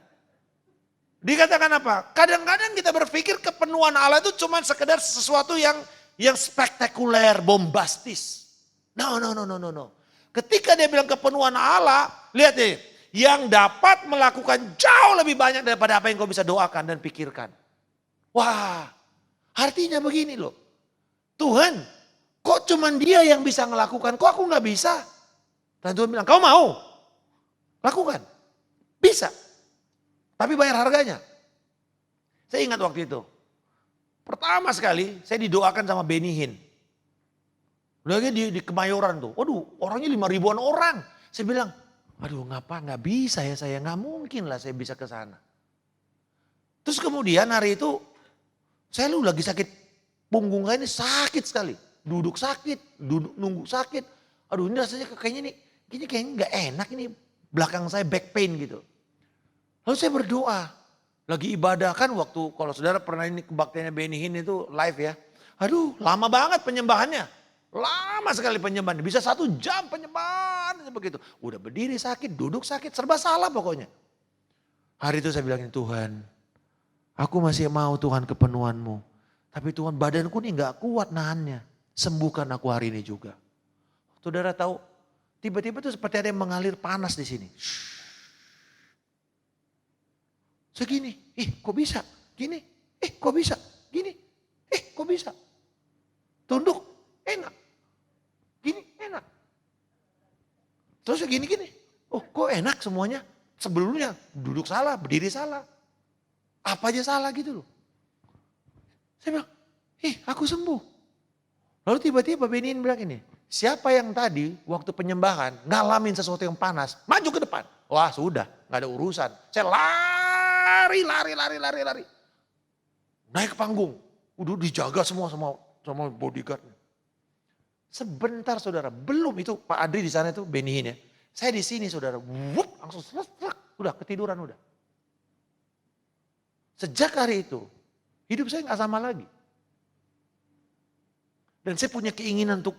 Dikatakan apa? Kadang-kadang kita berpikir kepenuhan Allah itu cuma sekedar sesuatu yang spektakuler, bombastis. No. Ketika dia bilang kepenuhan Allah, lihat deh. Yang dapat melakukan jauh lebih banyak daripada apa yang kau bisa doakan dan pikirkan. Wah, artinya begini loh. Tuhan, kok cuman dia yang bisa melakukan, kok aku gak bisa? Dan Tuhan bilang, kau mau? Lakukan. Bisa. Tapi bayar harganya. Saya ingat waktu itu. Pertama sekali saya didoakan sama Benny Hinn. Udah di Kemayoran tuh. Waduh orangnya 5.000-an orang. Saya bilang, aduh nggak bisa ya saya. Nggak mungkin lah saya bisa ke sana. Terus kemudian hari itu saya lagi sakit. Punggung saya ini sakit sekali. Duduk sakit, nunggu sakit. Aduh ini rasanya kayaknya nggak enak ini. Belakang saya back pain gitu. Lalu saya berdoa, lagi ibadah kan waktu kalau saudara pernah ini kebaktiannya Benny Hinn itu live ya. Aduh lama banget penyembahannya, lama sekali penyembahannya, bisa 1 jam penyembahan begitu. Udah berdiri sakit, duduk sakit, serba salah pokoknya. Hari itu saya bilang Tuhan, aku masih mau Tuhan kepenuhan-Mu. Tapi Tuhan badanku nih gak kuat nahannya, sembuhkan aku hari ini juga. Saudara tahu, tiba-tiba tuh seperti ada yang mengalir panas di sini. Segini, kok bisa? Gini, kok bisa? Gini, kok bisa? Tunduk, enak. Gini, enak. Terus gini, oh kok enak semuanya? Sebelumnya duduk salah, berdiri salah. Apa aja salah gitu loh. Saya bilang, aku sembuh. Lalu tiba-tiba Benny Hinn bilang ini, siapa yang tadi waktu penyembahan ngalamin sesuatu yang panas, maju ke depan. Wah sudah, gak ada urusan. Saya lari. Naik ke panggung. Udah dijaga semua sama bodyguard. Sebentar saudara, belum itu Pak Adri di sana itu Benny Hinn ya. Saya di sini saudara, langsung udah ketiduran udah. Sejak hari itu, hidup saya gak sama lagi. Dan saya punya keinginan untuk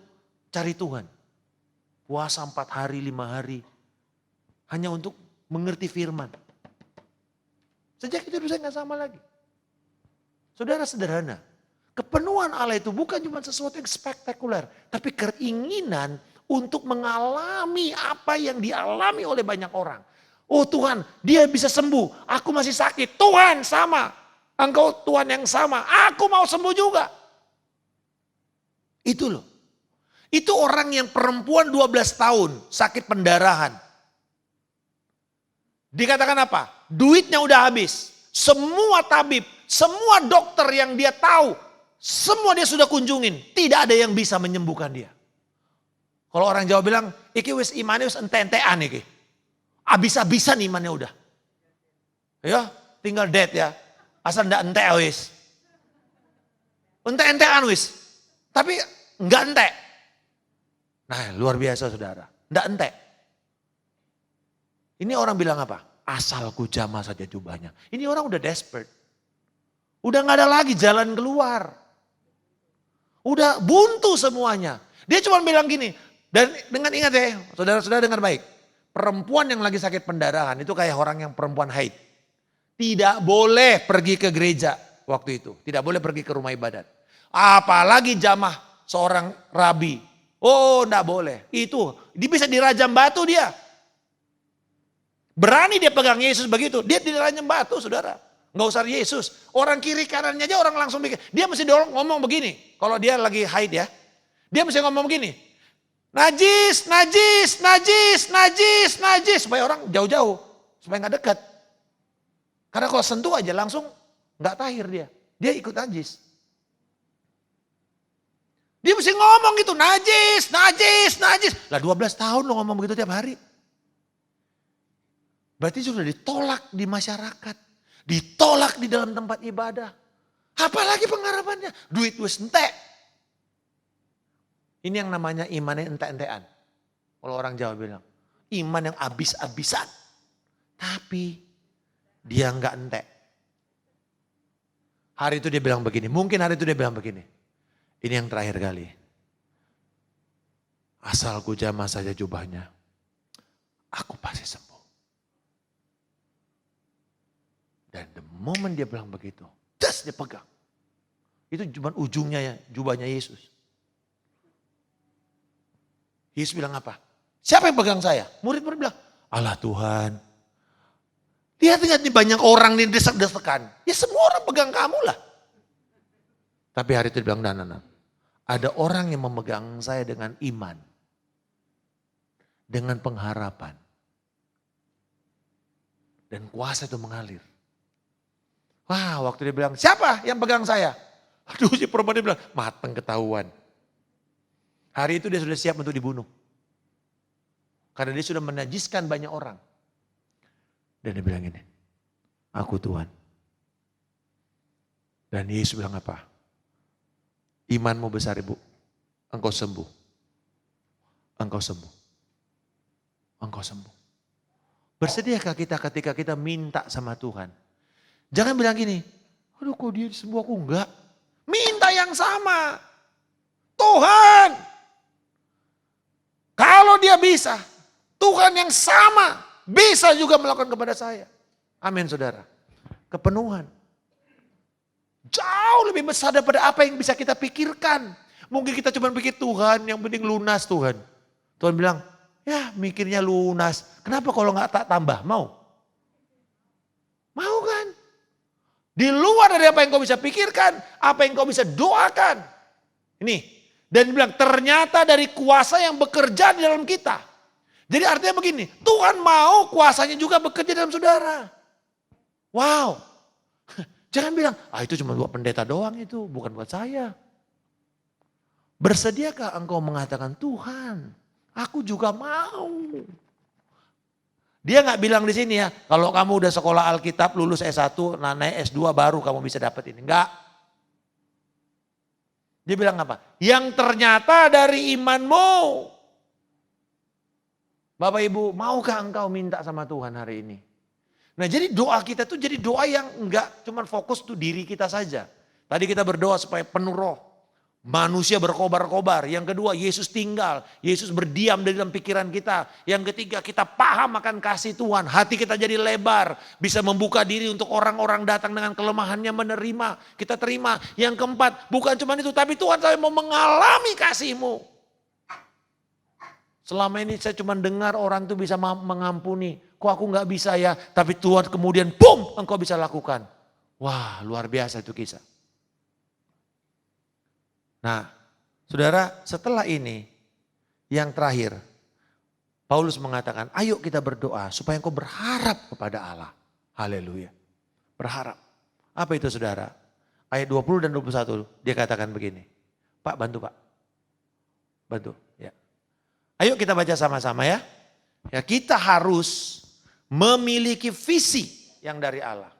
cari Tuhan. Puasa 4 hari, 5 hari. Hanya untuk mengerti firman. Sejak itu saya gak sama lagi. Saudara sederhana. Kepenuhan Allah itu bukan cuma sesuatu yang spektakuler. Tapi keinginan untuk mengalami apa yang dialami oleh banyak orang. Oh Tuhan, dia bisa sembuh. Aku masih sakit. Tuhan sama. Engkau Tuhan yang sama. Aku mau sembuh juga. Itu loh. Itu orang yang perempuan 12 tahun sakit pendarahan. Dikatakan apa? Duitnya udah habis. Semua tabib, semua dokter yang dia tahu, semua dia sudah kunjungin. Tidak ada yang bisa menyembuhkan dia. Kalau orang Jawa bilang, iki wis imane wis ente-entean iki. Abis-abisan imannya udah. Ya, tinggal dead ya. Asal ndak ente wis. Ente-entean wis. Tapi enggak ente. Nah, luar biasa saudara. Ndak ente. Ini orang bilang apa? Asalku jamah saja jubahnya. Ini orang udah desperate. Udah gak ada lagi jalan keluar. Udah buntu semuanya. Dia cuma bilang gini. Dan dengan ingat ya, saudara-saudara dengar baik. Perempuan yang lagi sakit pendarahan itu kayak orang yang perempuan haid. Tidak boleh pergi ke gereja waktu itu. Tidak boleh pergi ke rumah ibadat. Apalagi jamah seorang rabi. Oh enggak boleh. Itu dia bisa dirajam batu dia. Berani dia pegang Yesus begitu. Dia dirajam batu saudara. Nggak usah Yesus. Orang kiri kanannya aja orang langsung mikir. Dia mesti ngomong begini. Kalau dia lagi haid ya. Dia mesti ngomong begini. Najis, najis, najis, najis, najis. Supaya orang jauh-jauh. Supaya nggak dekat. Karena kalau sentuh aja langsung nggak tahir dia. Dia ikut najis. Dia mesti ngomong gitu, najis, najis, najis. Lah 12 tahun lo ngomong begitu tiap hari. Berarti sudah ditolak di masyarakat. Ditolak di dalam tempat ibadah. Apalagi pengharapannya? Duit wis entek. Ini yang namanya imannya entek-entekan. Kalau orang Jawa bilang. Iman yang habis-habisan. Tapi dia enggak entek. Hari itu dia bilang begini. Mungkin hari itu dia bilang begini. Ini yang terakhir kali. Asal ku jamah saja jubahnya. Aku pasti sembuh. Dan the moment dia bilang begitu. Just dia pegang. Itu cuma ujungnya ya, jubahnya Yesus. Yesus bilang apa? Siapa yang pegang saya? Murid-murid bilang, Allah Tuhan. Lihat nih banyak orang nih desek-desekan. Ya semua orang pegang kamu lah. Tapi hari itu dia bilang, nah. Ada orang yang memegang saya dengan iman. Dengan pengharapan. Dan kuasa itu mengalir. Wah, waktu dia bilang, siapa yang pegang saya? Aduh, si perempuan dia bilang, mateng ketahuan. Hari itu dia sudah siap untuk dibunuh. Karena dia sudah menajiskan banyak orang. Dan dia bilang ini, aku Tuhan. Dan Yesus bilang apa? Imanmu besar ibu, engkau sembuh. Engkau sembuh. Engkau sembuh. Bersediakah kita ketika kita minta sama Tuhan? Jangan bilang gini, aduh kok dia sembuh aku enggak. Minta yang sama. Tuhan, kalau dia bisa, Tuhan yang sama bisa juga melakukan kepada saya. Amin saudara. Kepenuhan. Jauh lebih besar daripada apa yang bisa kita pikirkan. Mungkin kita cuma pikir Tuhan yang penting lunas Tuhan. Tuhan bilang, ya mikirnya lunas. Kenapa kalau nggak tak tambah? Mau? Mau kan? Di luar dari apa yang kau bisa pikirkan, apa yang kau bisa doakan. Ini. Dan bilang ternyata dari kuasa yang bekerja di dalam kita. Jadi artinya begini, Tuhan mau kuasanya juga bekerja dalam saudara. Wow. Jangan bilang, itu cuma buat pendeta doang itu, bukan buat saya. Bersediakah engkau mengatakan, Tuhan, aku juga mau. Dia nggak bilang di sini ya, kalau kamu udah sekolah Alkitab, lulus S1, naik S2 baru kamu bisa dapat ini. Enggak. Dia bilang apa? Yang ternyata dari imanmu. Bapak Ibu, maukah engkau minta sama Tuhan hari ini? Nah jadi doa kita tuh jadi doa yang enggak cuma fokus tuh diri kita saja. Tadi kita berdoa supaya penuh roh. Manusia berkobar-kobar. Yang kedua Yesus tinggal. Yesus berdiam di dalam pikiran kita. Yang ketiga kita paham akan kasih Tuhan. Hati kita jadi lebar. Bisa membuka diri untuk orang-orang datang dengan kelemahannya menerima. Kita terima. Yang keempat bukan cuma itu. Tapi Tuhan saya mau mengalami kasih-Mu. Selama ini saya cuma dengar orang tuh bisa mengampuni. Kok aku nggak bisa ya? Tapi Tuhan kemudian boom engkau bisa lakukan. Wah luar biasa itu kisah. Nah saudara setelah ini yang terakhir. Paulus mengatakan ayo kita berdoa supaya engkau berharap kepada Allah. Haleluya. Berharap. Apa itu saudara? Ayat 20 dan 21 dia katakan begini. Pak bantu Pak. Bantu ya. Ayo kita baca sama-sama ya. Ya kita harus memiliki visi yang dari Allah.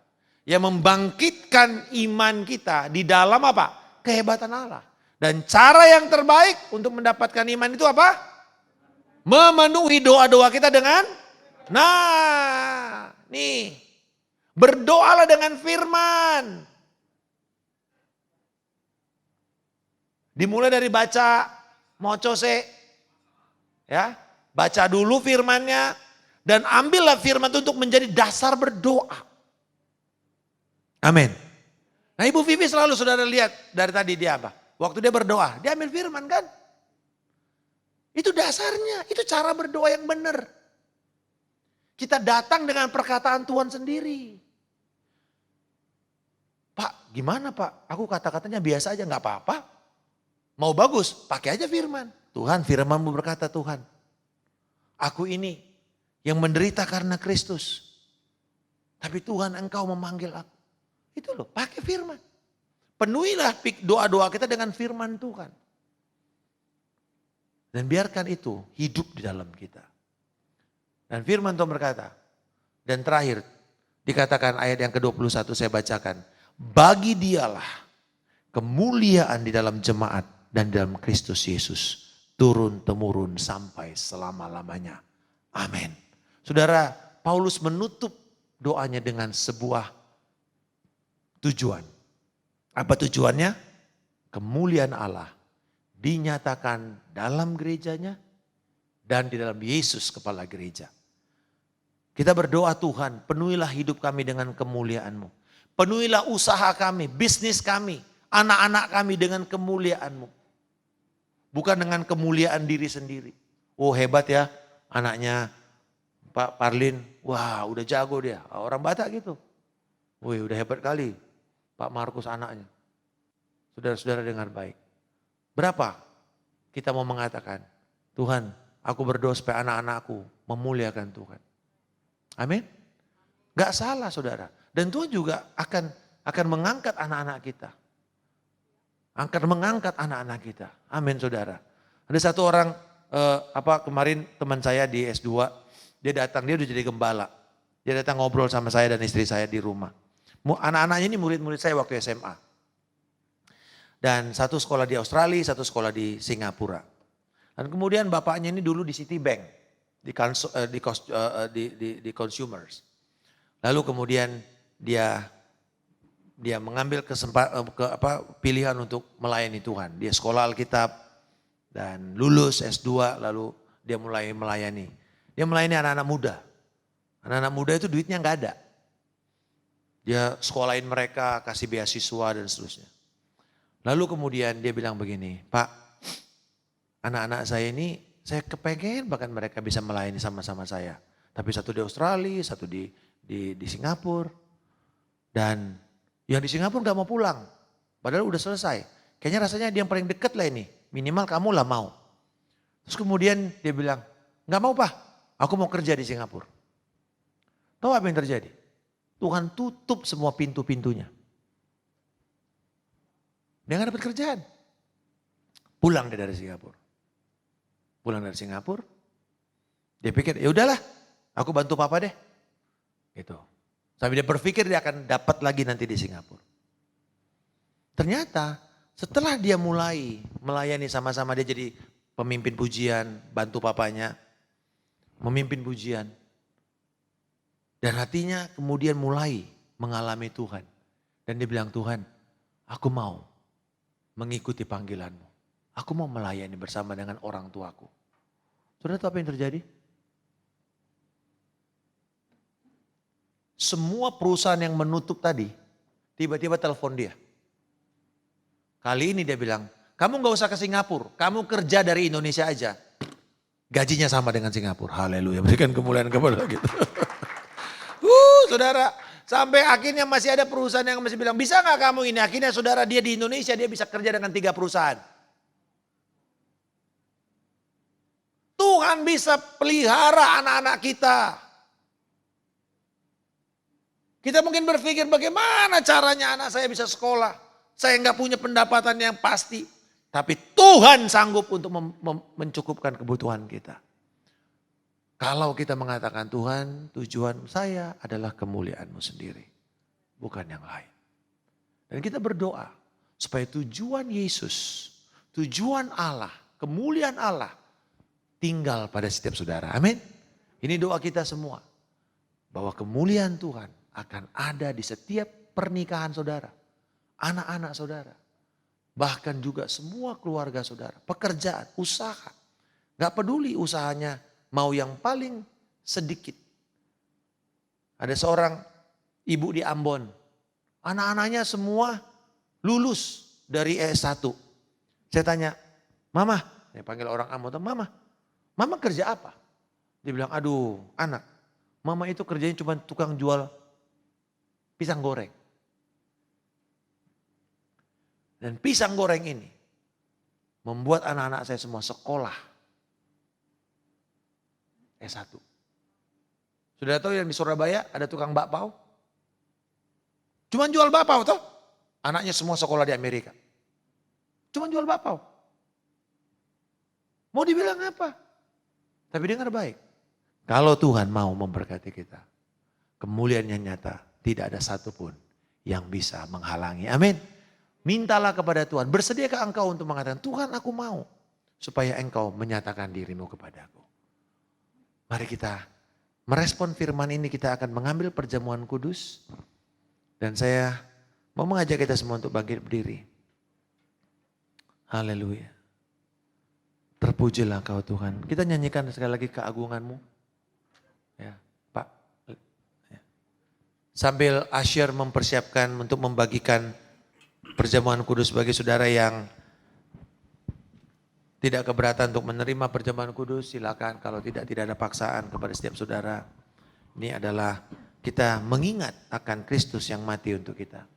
Yang membangkitkan iman kita di dalam apa? Kehebatan Allah. Dan cara yang terbaik untuk mendapatkan iman itu apa? Memenuhi doa-doa kita dengan, berdoalah dengan firman. Dimulai dari baca, mocose, ya, baca dulu firmannya dan ambillah firman itu untuk menjadi dasar berdoa. Amin. Nah Ibu Vivi selalu saudara lihat dari tadi dia apa? Waktu dia berdoa, dia ambil firman kan? Itu dasarnya, itu cara berdoa yang benar. Kita datang dengan perkataan Tuhan sendiri. Pak gimana Pak? Aku kata-katanya biasa aja gak apa-apa. Mau bagus, pakai aja firman. Tuhan firman-Mu berkata Tuhan. Aku ini yang menderita karena Kristus. Tapi Tuhan engkau memanggil aku. Itu loh, pakai firman. Penuhilah doa-doa kita dengan firman Tuhan. Dan biarkan itu hidup di dalam kita. Dan firman Tuhan berkata, dan terakhir dikatakan ayat yang ke-21 saya bacakan. Bagi dialah kemuliaan di dalam jemaat dan di dalam Kristus Yesus. Turun-temurun sampai selama-lamanya. Amin. Saudara, Paulus menutup doanya dengan sebuah tujuan. Apa tujuannya? Kemuliaan Allah dinyatakan dalam gerejanya dan di dalam Yesus kepala gereja. Kita berdoa Tuhan, penuhilah hidup kami dengan kemuliaan-Mu. Penuhilah usaha kami, bisnis kami, anak-anak kami dengan kemuliaan-Mu. Bukan dengan kemuliaan diri sendiri. Oh hebat ya anaknya Pak Parlin, wah udah jago dia. Orang Batak gitu. Wih udah hebat kali Pak Markus anaknya. Saudara-saudara dengar baik. Berapa kita mau mengatakan, Tuhan aku berdoa supaya anak-anakku memuliakan Tuhan. Amin. Gak salah saudara. Dan Tuhan juga akan mengangkat anak-anak kita. Akan mengangkat anak-anak kita. Amin saudara. Ada satu orang kemarin teman saya di S2. Dia datang, dia udah jadi gembala. Dia datang ngobrol sama saya dan istri saya di rumah. Anak-anaknya ini murid-murid saya waktu SMA. Dan satu sekolah di Australia, satu sekolah di Singapura. Dan kemudian bapaknya ini dulu di Citibank, di consumers. Lalu kemudian dia mengambil pilihan untuk melayani Tuhan. Dia sekolah Alkitab dan lulus S2 lalu dia mulai melayani. Dia melayani anak-anak muda. Anak-anak muda itu duitnya nggak ada. Dia sekolahin mereka, kasih beasiswa dan seterusnya. Lalu kemudian dia bilang begini, Pak, anak-anak saya ini saya kepengen bahkan mereka bisa melayani sama-sama saya. Tapi satu di Australia, satu di Singapura. Dan yang di Singapura gak mau pulang. Padahal udah selesai. Kayaknya rasanya dia yang paling deket lah ini. Minimal kamu lah mau. Terus kemudian dia bilang, gak mau Pak, aku mau kerja di Singapura. Tahu apa yang terjadi? Tuhan tutup semua pintu-pintunya. Dia gak dapat kerjaan. Pulang dia dari Singapura. Pulang dari Singapura. Dia pikir ya udahlah aku bantu papa deh. Gitu. Sampai dia berpikir dia akan dapat lagi nanti di Singapura. Ternyata setelah dia mulai melayani sama-sama dia jadi pemimpin pujian. Bantu papanya. Memimpin pujian. Dan hatinya kemudian mulai mengalami Tuhan. Dan dia bilang Tuhan aku mau mengikuti panggilanmu. Aku mau melayani bersama dengan orang tuaku. Saudara tahu apa yang terjadi? Semua perusahaan yang menutup tadi, tiba-tiba telepon dia. Kali ini dia bilang, kamu gak usah ke Singapura, kamu kerja dari Indonesia aja. Gajinya sama dengan Singapura. Haleluya, berikan kemuliaan kepada kita. Saudara, sampai akhirnya masih ada perusahaan yang masih bilang, bisa gak kamu ini? Akhirnya saudara dia di Indonesia, dia bisa kerja dengan 3 perusahaan. Tuhan bisa pelihara anak-anak kita. Kita mungkin berpikir bagaimana caranya anak saya bisa sekolah. Saya nggak punya pendapatan yang pasti. Tapi Tuhan sanggup untuk mencukupkan kebutuhan kita. Kalau kita mengatakan Tuhan tujuan saya adalah kemuliaan-Mu sendiri. Bukan yang lain. Dan kita berdoa supaya tujuan Yesus, tujuan Allah, kemuliaan Allah tinggal pada setiap saudara. Amin. Ini doa kita semua. Bahwa kemuliaan Tuhan akan ada di setiap pernikahan saudara. Anak-anak saudara. Bahkan juga semua keluarga saudara. Pekerjaan, usaha. Gak peduli usahanya mau yang paling sedikit. Ada seorang ibu di Ambon. Anak-anaknya semua lulus dari S1. Saya tanya, Mama, saya panggil orang Ambon, Mama kerja apa? Dia bilang, aduh anak, Mama itu kerjanya cuma tukang jual pisang goreng. Dan pisang goreng ini membuat anak-anak saya semua sekolah S1. Sudah tahu yang di Surabaya ada tukang bakpao? Cuman jual bapau toh. Anaknya semua sekolah di Amerika. Cuman jual bapau. Mau dibilang apa? Tapi dengar baik. Kalau Tuhan mau memberkati kita, kemuliaannya nyata, tidak ada satupun yang bisa menghalangi. Amin. Mintalah kepada Tuhan. Bersediakah engkau untuk mengatakan, Tuhan aku mau. Supaya engkau menyatakan dirimu kepadaku. Mari kita merespon firman ini, kita akan mengambil perjamuan kudus. Dan saya mau mengajak kita semua untuk bangkit berdiri. Haleluya. Terpujilah kau Tuhan. Kita nyanyikan sekali lagi keagunganmu. Ya, Pak. Ya. Sambil Asher mempersiapkan untuk membagikan perjamuan kudus bagi saudara yang tidak keberatan untuk menerima perjamuan kudus, silakan. Kalau tidak ada paksaan kepada setiap saudara. Ini adalah kita mengingat akan Kristus yang mati untuk kita.